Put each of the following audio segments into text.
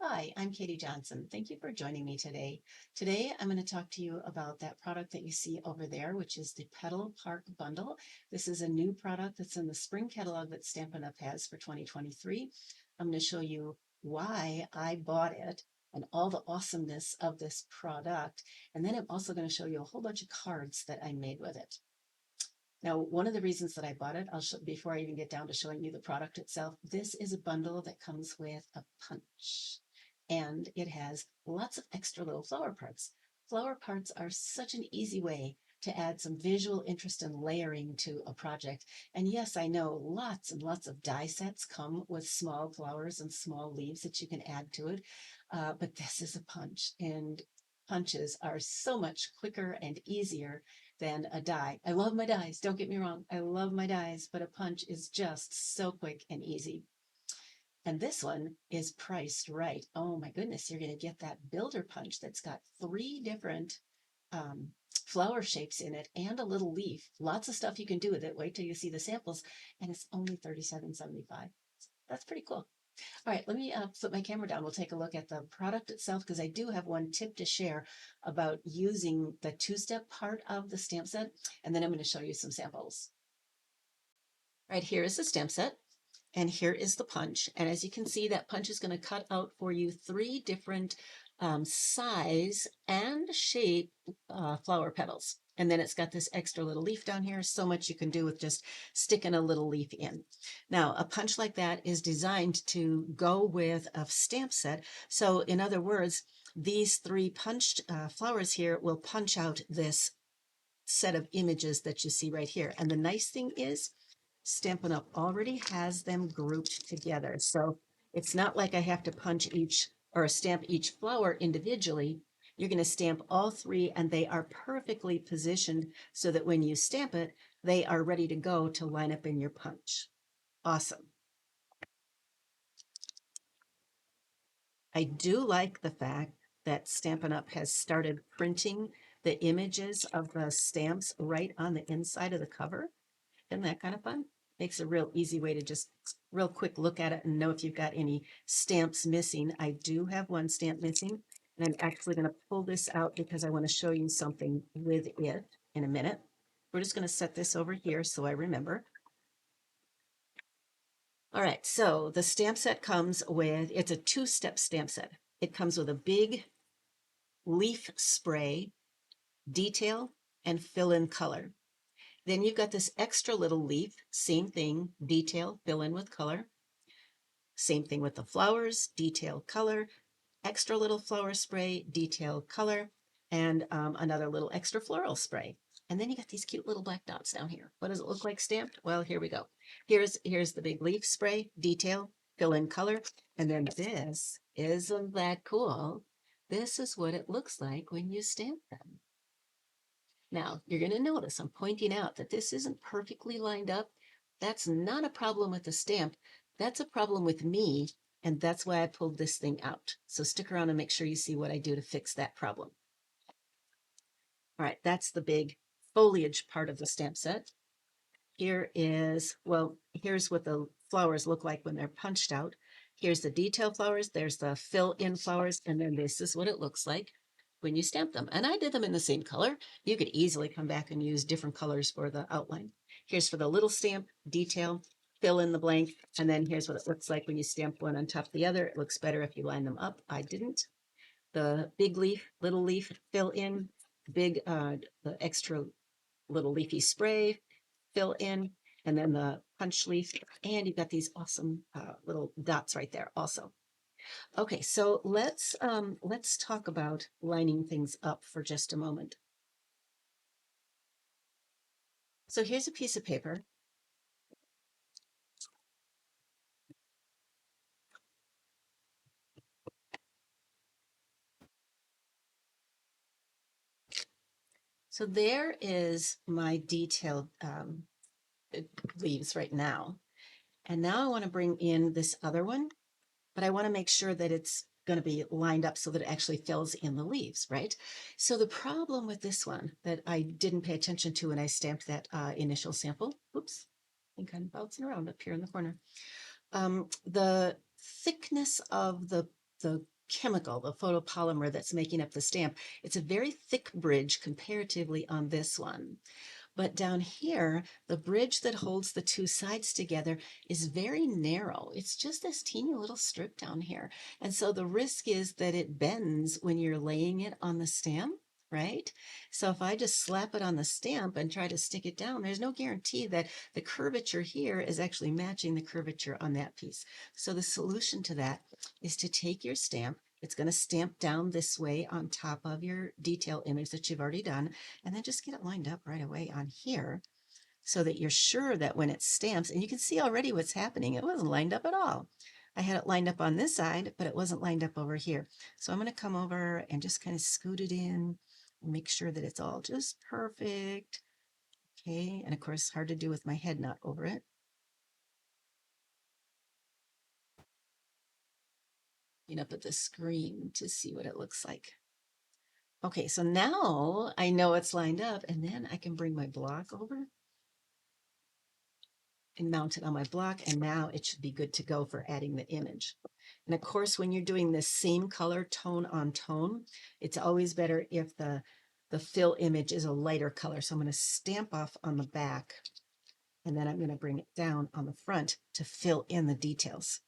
Hi, I'm Katie Johnson. Thank you for joining me today. Today, I'm going to talk to you about that product that you see over there, which is the Petal Park Bundle. This is a new product that's in the spring catalog that Stampin' Up! Has for 2023. I'm going to show you why I bought it and all the awesomeness of this product. And then I'm also going to show you a whole bunch of cards that I made with it. Now, one of the reasons that I bought it, I'll show before I even get down to showing you the product itself, this is a bundle that comes with a punch and it has lots of extra little flower parts. Flower parts are such an easy way to add some visual interest and layering to a project. And yes, I know lots and lots of die sets come with small flowers and small leaves that you can add to it. But this is a punch, and punches are so much quicker and easier than a die. I love my dies, don't get me wrong. I love my dies, but a punch is just so quick and easy. And this one is priced right. Oh my goodness, you're going to get that builder punch that's got three different um, flower shapes in it and a little leaf. Lots of stuff you can do with it. Wait till you see the samples, and it's only $37.75. That's pretty cool. All right, let me flip my camera down. We'll take a look at the product itself because I do have one tip to share about using the two-step part of the stamp set, and then I'm going to show you some samples. All right, here is the stamp set. And here is the punch. And as you can see, that punch is going to cut out for you three different size and shape flower petals. And then it's got this extra little leaf down here. So much you can do with just sticking a little leaf in. Now, a punch like that is designed to go with a stamp set. So in other words, these three punched flowers here will punch out this set of images that you see right here. And the nice thing is, Stampin' Up! Already has them grouped together. So it's not like I have to punch each or stamp each flower individually. You're going to stamp all three and they are perfectly positioned so that when you stamp it, they are ready to go to line up in your punch. Awesome. I do like the fact that Stampin' Up! Has started printing the images of the stamps right on the inside of the cover. Isn't that kind of fun? Makes a real easy way to just real quick look at it and know if you've got any stamps missing. I do have one stamp missing, and I'm actually going to pull this out because I want to show you something with it in a minute. We're just going to set this over here so I remember. All right, so the stamp set comes with, it's a two-step stamp set. It comes with a big leaf spray, detail, and fill-in color. Then you've got this extra little leaf, same thing, detail, fill in with color. Same thing with the flowers, detail, color, extra little flower spray, detail, color, and another little extra floral spray. And then you got these cute little black dots down here. What does it look like stamped? Well, here we go. Here's the big leaf spray, detail, fill in color, and then this, isn't that cool? This is what it looks like when you stamp them. Now, you're going to notice I'm pointing out that this isn't perfectly lined up. That's not a problem with the stamp. That's a problem with me, and that's why I pulled this thing out. So stick around and make sure you see what I do to fix that problem. All right, that's the big foliage part of the stamp set. Here is, well, here's what the flowers look like when they're punched out. Here's the detail flowers, there's the fill-in flowers, and then this is what it looks like when you stamp them. And I did them in the same color. You could easily come back and use different colors for the outline. Here's for the little stamp, detail, fill in the blank, and then here's what it looks like when you stamp one on top of the other. It looks better if you line them up. I didn't. The big leaf, little leaf, fill in, the extra little leafy spray, fill in, and then the punch leaf, and you've got these awesome little dots right there also. Okay, so let's talk about lining things up for just a moment. So here's a piece of paper. So there is my detailed leaves right now. And now I want to bring in this other one, but I want to make sure that it's going to be lined up so that it actually fills in the leaves, right? So the problem with this one that I didn't pay attention to when I stamped that initial sample, oops, I'm kind of bouncing around up here in the corner. The thickness of the the chemical, the photopolymer that's making up the stamp. It's a very thick bridge comparatively on this one. But down here, the bridge that holds the two sides together is very narrow. It's just this teeny little strip down here. And so the risk is that it bends when you're laying it on the stamp, right? So if I just slap it on the stamp and try to stick it down, there's no guarantee that the curvature here is actually matching the curvature on that piece. So the solution to that is to take your stamp. It's going to stamp down this way on top of your detail image that you've already done, and then just get it lined up right away on here so that you're sure that when it stamps, and you can see already what's happening, it wasn't lined up at all. I had it lined up on this side, but it wasn't lined up over here. So I'm going to come over and just kind of scoot it in and make sure that it's all just perfect. Okay, and of course, hard to do with my head not over it. Up at the screen to see what it looks like. Okay, so now I know it's lined up, and then I can bring my block over and mount it on my block, and now it should be good to go for adding the image. And of course, when you're doing this same color tone on tone, it's always better if the fill image is a lighter color. So I'm going to stamp off on the back, and then I'm going to bring it down on the front to fill in the details.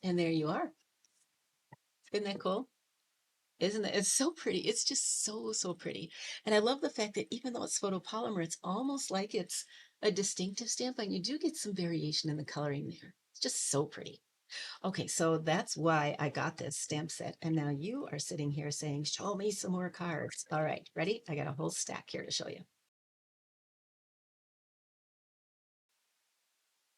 And there you are. Isn't that cool? Isn't it? It's so pretty. It's just so, so pretty. And I love the fact that even though it's photopolymer, it's almost like it's a distinctive stamp, and you do get some variation in the coloring there. It's just so pretty. Okay, so that's why I got this stamp set. And now you are sitting here saying, show me some more cards. All right, ready? I got a whole stack here to show you.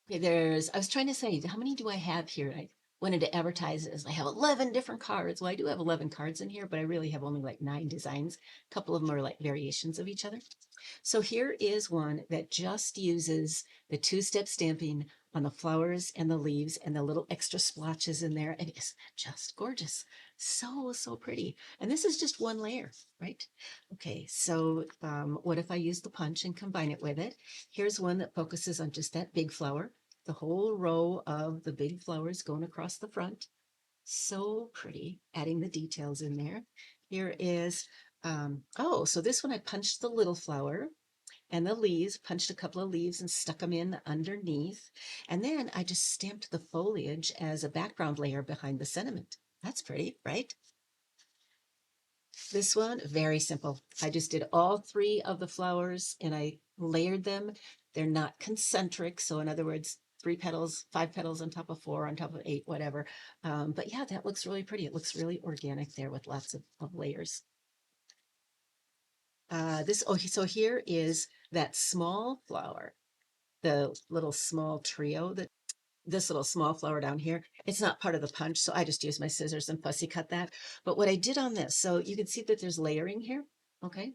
Okay, I was trying to say, how many do I have here? I wanted to advertise it as I have 11 different cards. Well, I do have 11 cards in here, but I really have only like 9 designs. A couple of them are like variations of each other. So here is one that just uses the two-step stamping on the flowers and the leaves and the little extra splotches in there. And isn't that just gorgeous? So, so pretty. And this is just one layer, right? Okay, so what if I use the punch and combine it with it? Here's one that focuses on just that big flower, the whole row of the big flowers going across the front. So pretty, adding the details in there. Here is, oh, so this one I punched the little flower and the leaves, punched a couple of leaves and stuck them in underneath. And then I just stamped the foliage as a background layer behind the sentiment. That's pretty, right? This one, very simple. I just did all 3 of the flowers and I layered them. They're not concentric. So in other words, 3 petals, 5 petals on top of 4, on top of 8, whatever. But yeah, that looks really pretty. It looks really organic there with lots of layers. So here is that small flower, the little small trio, that this little small flower down here. It's not part of the punch, so I just used my scissors and fussy cut that. But what I did on this, so you can see that there's layering here. Okay,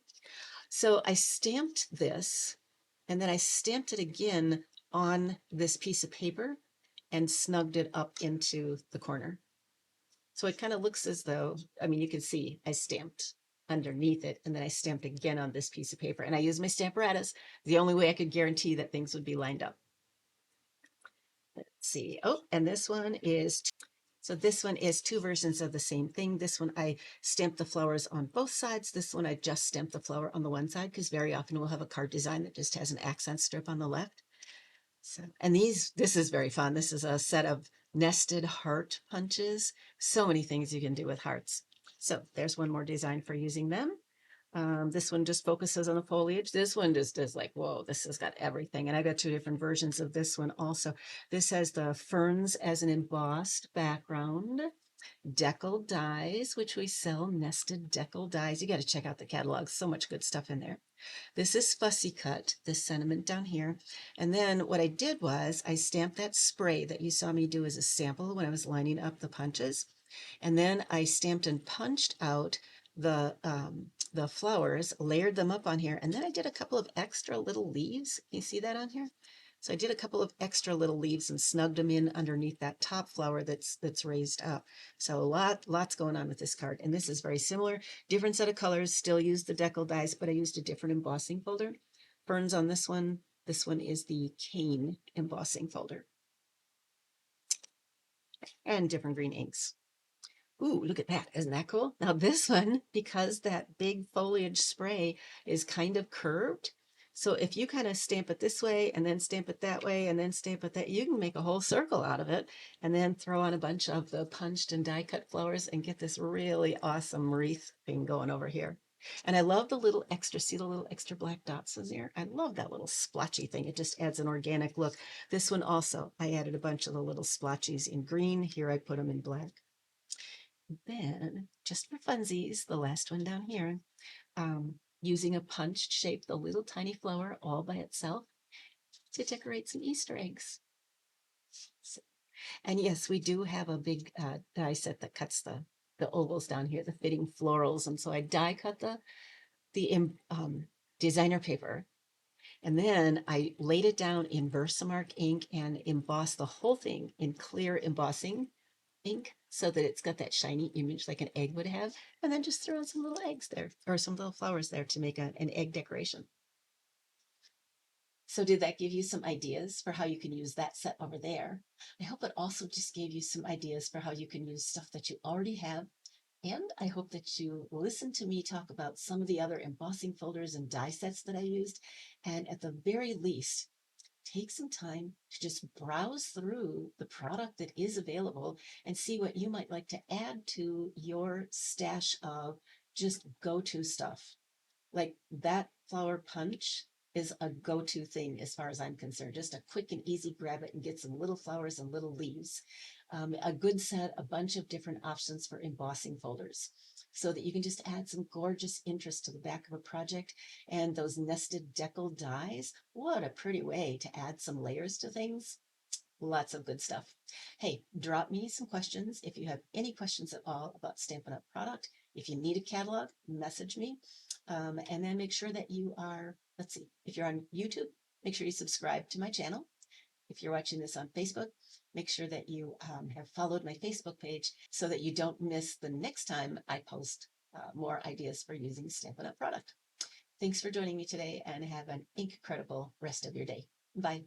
so I stamped this, and then I stamped it again on this piece of paper and snugged it up into the corner. So it kind of looks as though, I mean, you can see I stamped underneath it, and then I stamped again on this piece of paper, and I used my Stamparatus, the only way I could guarantee that things would be lined up. Let's see. Oh, and this one is, so this one is 2 versions of the same thing. This one I stamped the flowers on both sides. This one I just stamped the flower on the one side, because very often we'll have a card design that just has an accent strip on the left. So, and this is very fun. This is a set of nested heart punches. So many things you can do with hearts. So there's one more design for using them. This one just focuses on the foliage. This one just is like, whoa, this has got everything. And I've got 2 different versions of this one also. This has the ferns as an embossed background, decal dies, which we sell, nested decal dies. You got to check out the catalog. So much good stuff in there. This is fussy cut, this sentiment down here. And then what I did was I stamped that spray that you saw me do as a sample when I was lining up the punches. And then I stamped and punched out the flowers, layered them up on here, and then I did a couple of extra little leaves. You see that on here? So I did a couple of extra little leaves and snugged them in underneath that top flower that's raised up. So lots going on with this card. And this is very similar. Different set of colors, still used the decal dies, but I used a different embossing folder. Ferns on this one, This one is the cane embossing folder, and different green inks. Ooh, look at that. Isn't that cool? Now this one, because that big foliage spray is kind of curved, so if you kind of stamp it this way and then stamp it that way and then stamp it that, you can make a whole circle out of it and then throw on a bunch of the punched and die cut flowers and get this really awesome wreath thing going over here. And I love the little extra, see the little extra black dots in there? I love that little splotchy thing. It just adds an organic look. This one also, I added a bunch of the little splotchies in green. Here I put them in black. Then, just for funsies, the last one down here, using a punched shape, the little tiny flower all by itself to decorate some Easter eggs. So, and yes, we do have a big die set that cuts the ovals down here, the fitting florals. And so I die cut the designer paper, and then I laid it down in Versamark ink and embossed the whole thing in clear embossing ink so that it's got that shiny image like an egg would have, and then just throw in some little eggs there or some little flowers there to make an egg decoration. So did that give you some ideas for how you can use that set over there? I hope it also just gave you some ideas for how you can use stuff that you already have. And I hope that you listen to me talk about some of the other embossing folders and die sets that I used. And at the very least, take some time to just browse through the product that is available and see what you might like to add to your stash of just go-to stuff. Like that flower punch is a go-to thing as far as I'm concerned. Just a quick and easy grab it and get some little flowers and little leaves. A good set, a bunch of different options for embossing folders so that you can just add some gorgeous interest to the back of a project. And those nested decal dies, what a pretty way to add some layers to things. Lots of good stuff. Hey, drop me some questions if you have any questions at all about Stampin' Up! Product. If you need a catalog, message me. And then make sure that you are, let's see, if you're on YouTube, make sure you subscribe to my channel. If you're watching this on Facebook, make sure that you have followed my Facebook page so that you don't miss the next time I post more ideas for using Stampin' Up! Product. Thanks for joining me today and have an incredible rest of your day. Bye.